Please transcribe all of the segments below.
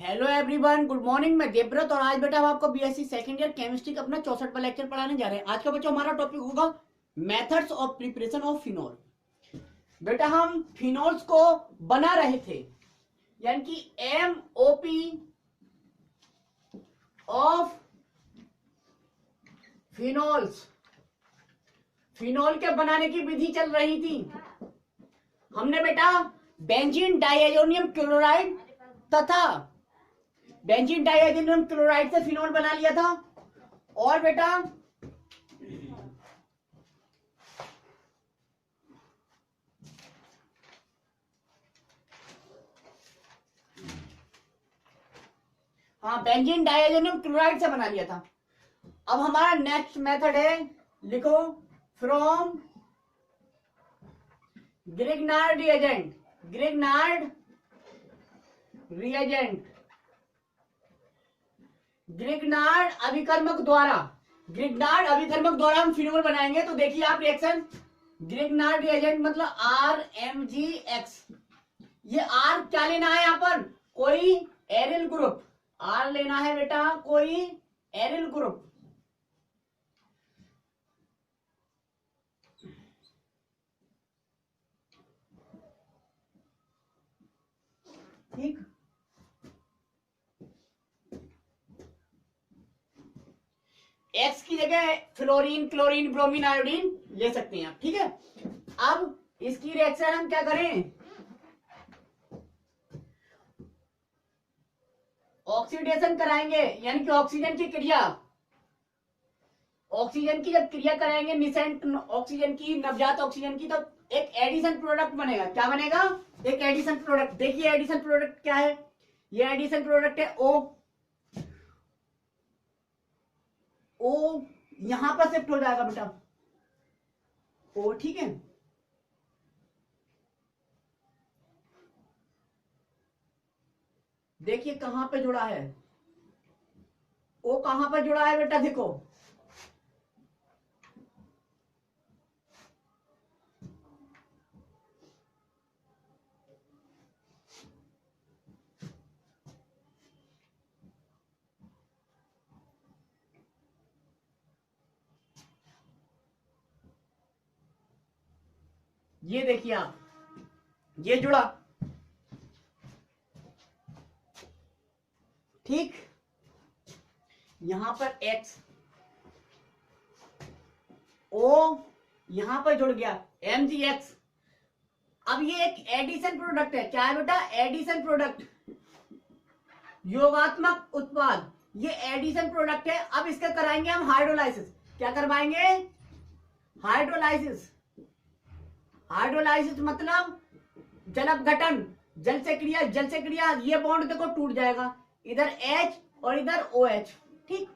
Hello everyone, good morning. मैं देवव्रत और आज बेटा हम आपको बीएससी सेकंड ईयर केमिस्ट्री का अपना 64वां लेक्चर पढ़ाने जा रहे हैं। आज का बच्चों हमारा टॉपिक होगा methods of preparation of phenol. बेटा हम फिनॉल्स को बना रहे थे, यानी कि MOP ऑफ फिनॉल्स, फिनॉल के बनाने की विधि चल रही थी। हमने बेटा बेंजीन डाइअमोनियम क्लोराइड तथा बेंजीन डाइअमोनियम क्लोराइड से फिनॉल बना लिया था। और बेटा हाँ, बेंजीन डाइअमोनियम क्लोराइड से बना लिया था। अब हमारा नेक्स्ट मेथड है, लिखो, from Grignard reagent, Grignard reagent, Grignard अभिकर्मक द्वारा, ग्रिग्नार्ड अभिकर्मक द्वारा हम फिनोल बनाएंगे। तो देखिए आप रिएक्शन, ग्रिग्नार्ड रिएजेंट मतलब RMgX। ये R क्या लेना है यहाँ पर, कोई एरिल ग्रुप, R लेना है बेटा कोई एरिल ग्रुप। ठीक, एक्स की जगह फ्लोरीन, क्लोरीन, ब्रोमीन, आयोडीन ले सकते हैं आप। ठीक है, अब इसकी रिएक्शन हम क्या करें, ऑक्सीडेशन कराएंगे, यानी कि ऑक्सीजन की क्रिया, ऑक्सीजन की जब क्रिया कराएंगे निसेंट ऑक्सीजन की, नवजात ऑक्सीजन की, तो एक एडिशन प्रोडक्ट बनेगा। क्या बनेगा, एक एडिशन प्रोडक्ट। देखिए एडिशन प्रोडक्ट क्या है, ये एडिशन प्रोडक्ट है ओ यहां पर शिफ्ट हो जाएगा बेटा O। ठीक है, देखिए कहां पे जुड़ा है O, कहां पर जुड़ा है बेटा, देखो ये देखिए आप, ये जुड़ा। ठीक, यहां पर X, O यहां पर जुड़ गया MgX। अब ये एक एडिशन प्रोडक्ट है। क्या है बेटा, एडिशन प्रोडक्ट, योगात्मक उत्पाद, ये एडिशन प्रोडक्ट है। अब इसका कराएंगे हम हाइड्रोलाइसिस। क्या करवाएंगे, हाइड्रोलाइसिस। हाइड्रोलाइसिस मतलब जल अपघटन, जल से क्रिया, जल से क्रिया, ये बॉन्ड देखो टूट जाएगा, इधर H और इधर OH। ठीक,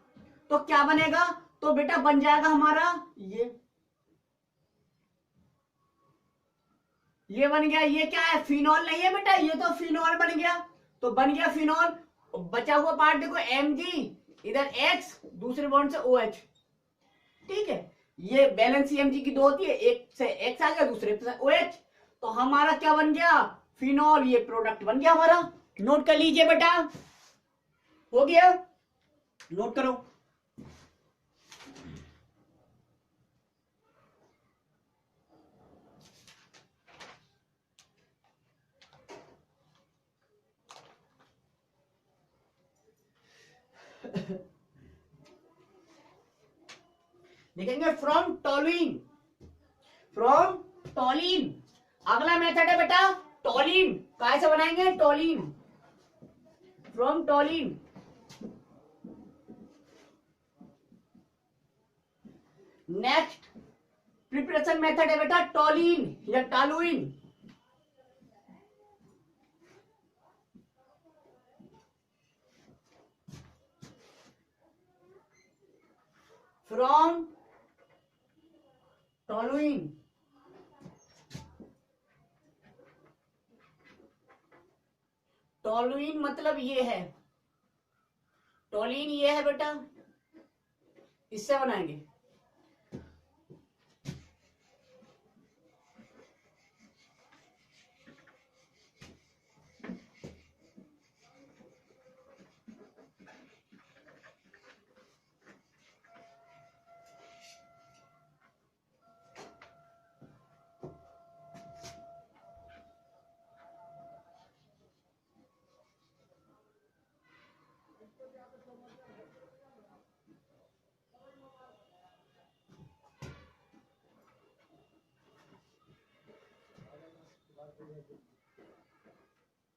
तो क्या बनेगा, तो बेटा बन जाएगा हमारा ये बन गया। ये क्या है, फिनॉल नहीं है बेटा, ये तो फिनॉल बन गया। तो बन गया फिनॉल। बचा हुआ पार्ट देखो Mg, इधर X, दूसरे बॉन्ड से OH। ठीक है, ये बैलेंस Mg की दो होती है, एक से X आ गया, दूसरे से OH। तो हमारा क्या बन गया, फिनॉल, ये प्रोडक्ट बन गया हमारा। नोट कर लीजिए बेटा, हो गया, नोट करो। लिखेंगे फ्रॉम टोलुइन, फ्रॉम टोलिन। अगला मेथड है बेटा टोलिन। कैसे बनाएंगे, toluene, from toluene. Next preparation method है बेटा टोलिन या टॉलुइन, फ्रॉम टोलुइन। टोलुइन मतलब ये है, टोलिन ये है बेटा, इससे बनाएंगे।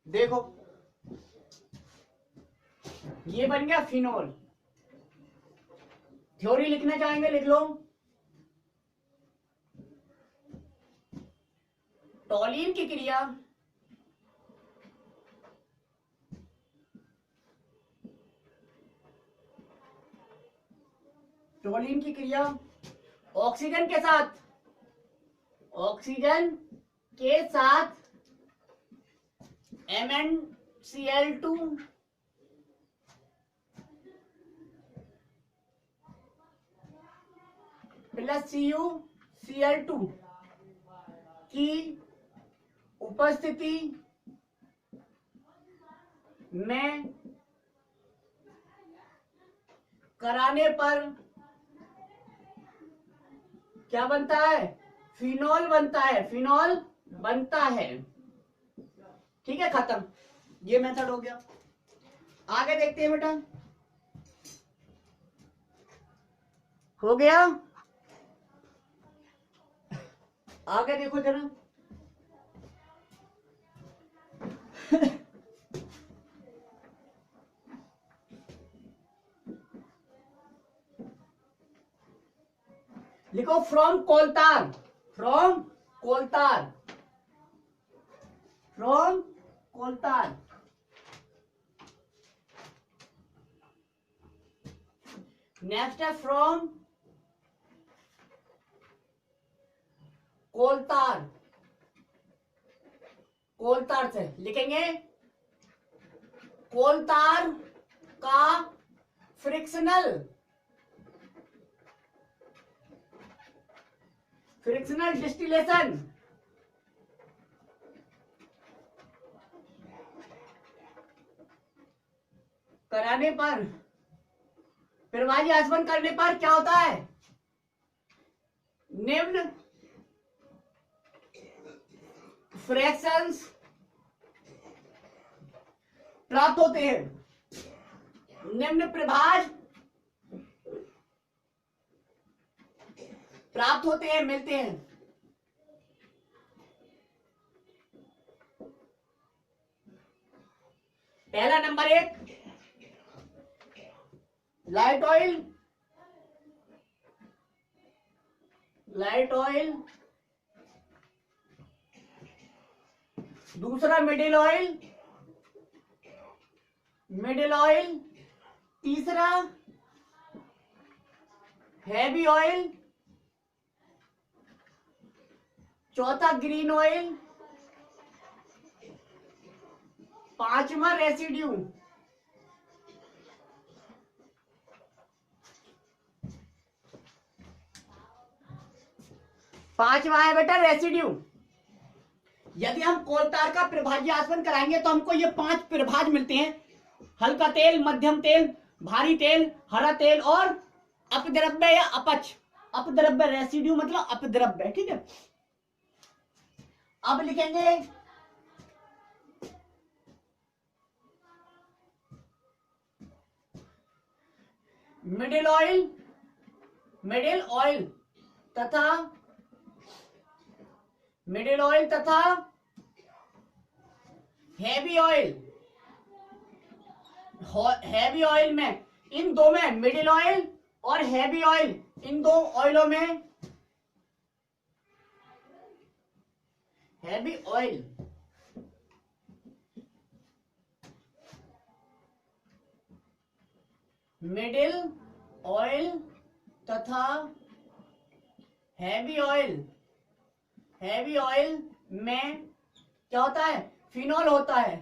देखो ये बन गया फिनोल। थ्योरी लिखना चाहेंगे लिख लो। टॉलिन की क्रिया टॉलिन की क्रिया ऑक्सीजन के साथ MnCl2 प्लस CuCl2 की उपस्थिति में कराने पर क्या बनता है? फिनॉल बनता है। फिनॉल बनता है। ठीक है, खत्म। ये मेथड हो गया। आगे देखते हैं बेटा। हो गया। आगे देखो जरा। लिखो फ्रॉम कोलतार। फ्रॉम कोलतार। फ्रॉम कोलतार। नेक्स्ट है फ्रॉम कोलतार। कोलतार से लिखेंगे कोलतार का फ्रिक्शनल डिस्टिलेशन कराने पर, प्रवाही आसवन करने पर क्या होता है? निम्न फ्रैक्शंस प्राप्त होते हैं। निम्न प्रभाज प्राप्त होते हैं, मिलते हैं। पहला नंबर 1 लाइट ऑयल, दूसरा मिडिल ऑयल, तीसरा हैवी ऑयल, चौथा ग्रीन ऑयल, पांचवा रेसिड्यू। पांचवा है बेटा रेसिड्यू। यदि हम कोलतार का प्रभाज्य आसवन कराएंगे तो हमको ये 5 प्रभाज मिलते हैं। हल्का तेल, मध्यम तेल, भारी तेल, हरा तेल और अपद्रव्य या अपच। अपद्रव्य रेसिड्यू मतलब अपद्रव्य। ठीक है, अब लिखेंगे मिडिल ऑयल तथा हैवी ऑयल में, इन दो में, मिडिल ऑयल और हैवी ऑयल, इन दो ऑयलों में हैवी ऑयल मिडिल ऑयल तथा हैवी ऑयल में क्या होता है? फिनॉल होता है।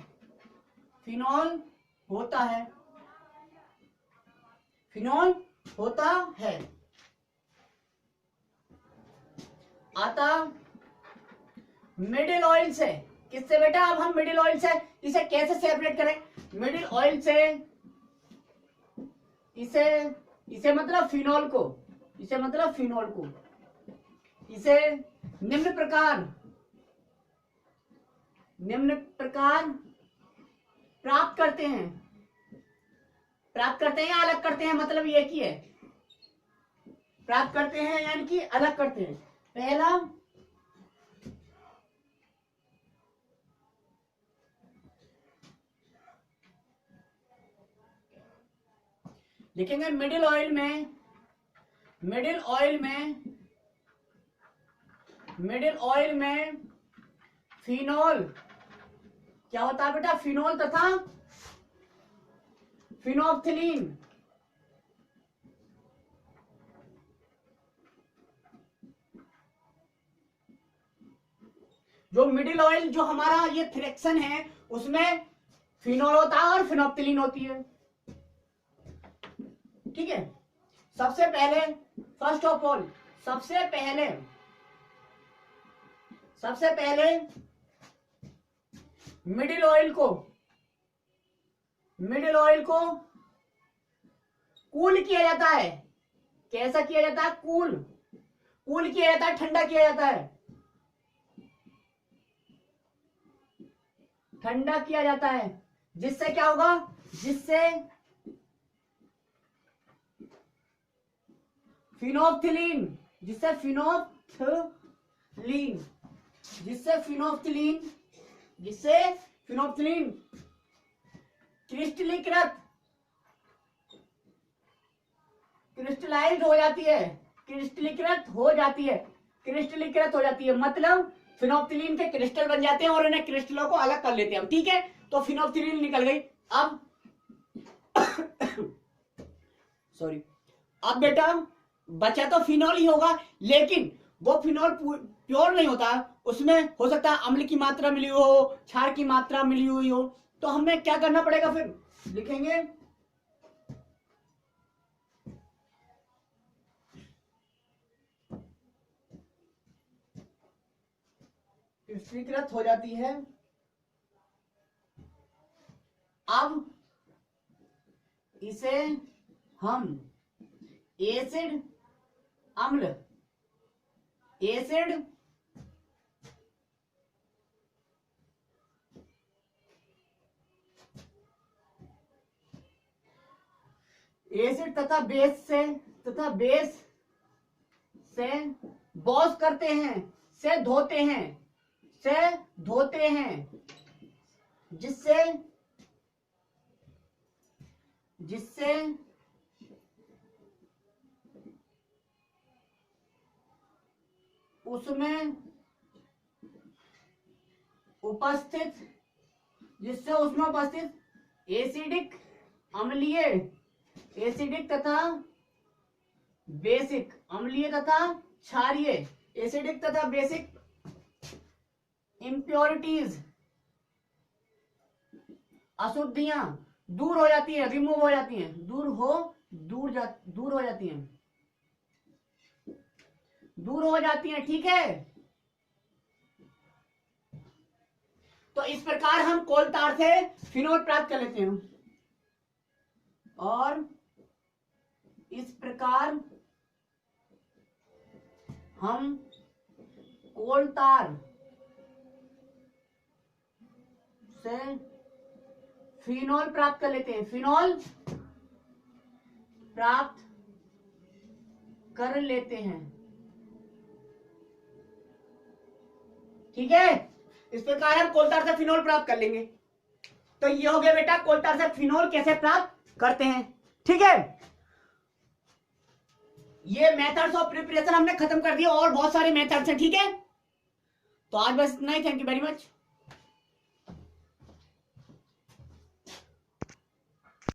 फिनॉल होता है। आता मिडिल ऑयल से। किससे बेटा? अब हम मिडिल ऑयल से इसे कैसे सेपरेट करें? मिडिल ऑयल से इसे मतलब फिनॉल को, इसे निम्न प्रकार प्राप्त करते हैं या अलग करते हैं, मतलब ये की है। प्राप्त करते हैं यानी कि अलग करते हैं। लिखेंगे मिडिल ऑयल में, मिडिल ऑयल में फिनॉल क्या होता है बेटा, फिनॉल तथा फिनोप्थिलीन। जो मिडिल ऑयल जो हमारा ये फ्रैक्शन है उसमें फिनॉल होता है और फिनोप्थिलीन होती है। ठीक है, सबसे पहले फर्स्ट ऑफ ऑल सबसे पहले मिडिल ऑयल को कूल किया जाता है। कैसा किया जाता है? कूल किया जाता है, ठंडा किया जाता है, ठंडा किया जाता है। जिससे क्या होगा? जिससे फिनोप्थिलीन क्रिस्टलाइज्ड हो जाती है, क्रिस्टलीकृत हो जाती है, मतलब फिनोप्थिलीन के क्रिस्टल बन जाते हैं और इन्हें क्रिस्टलों को अलग कर लेते हैं हम। ठीक है, तो फिनोप्थिलीन निकल गई। अब सॉरी, अब बेटा बचा तो फिनॉल ही होगा, लेकिन वो फिनॉल प्योर नहीं होता, उसमें हो सकता है अम्ल की मात्रा मिली हो, क्षार की मात्रा मिली हुई हो। तो हमें क्या करना पड़ेगा? फिर लिखेंगे क्रिस्टलीकृत हो जाती है। अब इसे हम एसिड अम्ल एसिड तथा बेस से वॉश करते हैं, से धोते हैं, जिससे उसमें उपस्थित एसिडिक तथा बेसिक, अम्लीय तथा क्षारीय, एसिडिक तथा बेसिक इम्प्योरिटीज, अशुद्धियां दूर हो जाती है, रिमूव हो जाती हैं, दूर हो जाती हैं। ठीक है, तो इस प्रकार हम कोल तार से फिनॉल प्राप्त कर लेते हैं, और इस प्रकार हम कोल तार से फिनॉल प्राप्त कर लेते हैं, ठीक है, इस प्रकार हम कोल तार से फिनॉल प्राप्त कर लेंगे। तो ये हो गया बेटा कोल तार से फिनॉल कैसे प्राप्त करते हैं। ठीक है, ये मेथड्स ऑफ प्रिपरेशन हमने खत्म कर दिया, और बहुत सारे मेथड्स हैं। ठीक है, तो आज बस इतना ही। Thank you very much.